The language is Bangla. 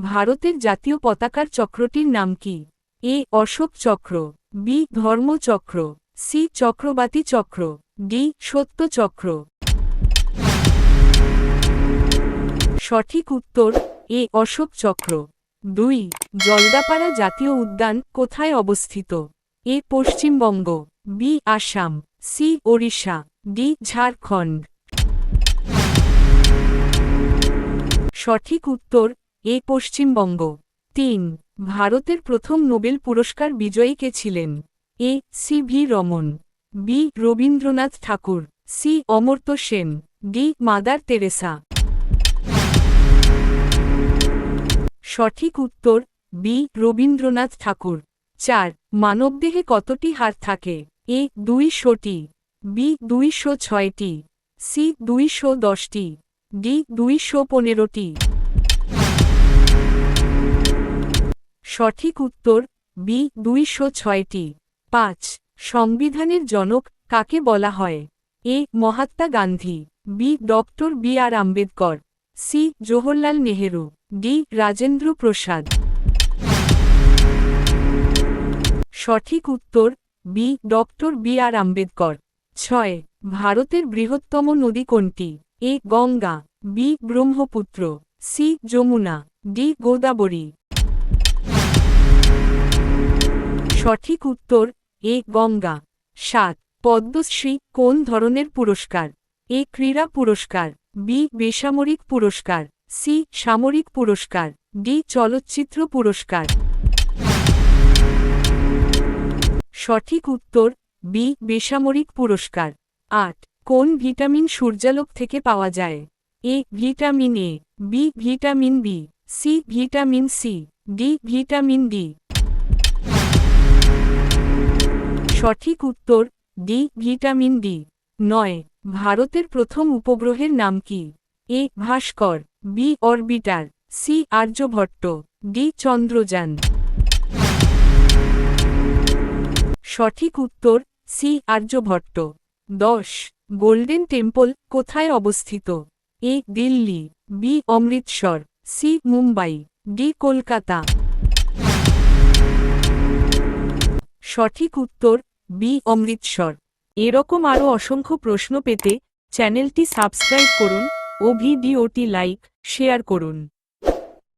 ভারতের জাতীয় পতাকার চক্রটির নাম কি? এ অশোক চক্র, বি ধর্মচক্র, সি চক্রবাতি চক্র, ডি সত্য চক্র। সঠিক উত্তর এ অশোক চক্র। 2 জলদাপাড়া জাতীয় উদ্যান কোথায় অবস্থিত? A Paschimbanga, B Assam, C Odisha, D Jharkhand. সঠিক উত্তর এ পশ্চিমবঙ্গ। 3 ভারতের প্রথম নোবেল পুরস্কার বিজয়ী কে ছিলেন? A C V Raman, B Rabindranath Thakur, C Amartya Sen, D Mother Teresa. সঠিক উত্তর বি রবীন্দ্রনাথ ঠাকুর। 4 মানবদেহে কতটি হাড় থাকে? এ 200টি, বি 206টি, সি 210টি, ডি 215টি। সঠিক উত্তর বি 206টি। 5 সংবিধানের জনক কাকে বলা হয়? A Mahatma Gandhi, B doctor B R Ambedkar, C Jawaharlal Nehru, D Rajendra Prasad. সঠিক উত্তর B doctor B R Ambedkar. 6 ভারতের বৃহত্তম নদী কোনটি? A Ganga, B Brahmaputra, C Yamuna, D Godavari. সঠিক উত্তর এ গঙ্গা। 7 পদ্মশ্রী কোন ধরনের পুরস্কার? এ ক্রীড়া পুরস্কার, বি বেসামরিক পুরস্কার, সি সামরিক পুরস্কার, ডি চলচ্চিত্র পুরস্কার। সঠিক উত্তর বি বেসামরিক পুরস্কার। 8 কোন ভিটামিন সূর্যালোক থেকে পাওয়া যায়? A vitamin A, B vitamin B, C vitamin C, D vitamin D. সঠিক উত্তর ডি ভিটামিন ডি। 9 ভারতের প্রথম উপগ্রহের নাম কি? A Bhaskara, B orbiter, C Aryabhata, D Chandrayaan. সঠিক উত্তর সি আর্যভট্ট। 10 গোল্ডেন টেম্পল কোথায় অবস্থিত? A Delhi, B Amritsar, C Mumbai, D Kolkata. সঠিক উত্তর বি অমৃতসর। এরকম আরও অসংখ্য প্রশ্ন পেতে চ্যানেলটি সাবস্ক্রাইব করুন ও ভিডিওটি লাইক, শেয়ার করুন।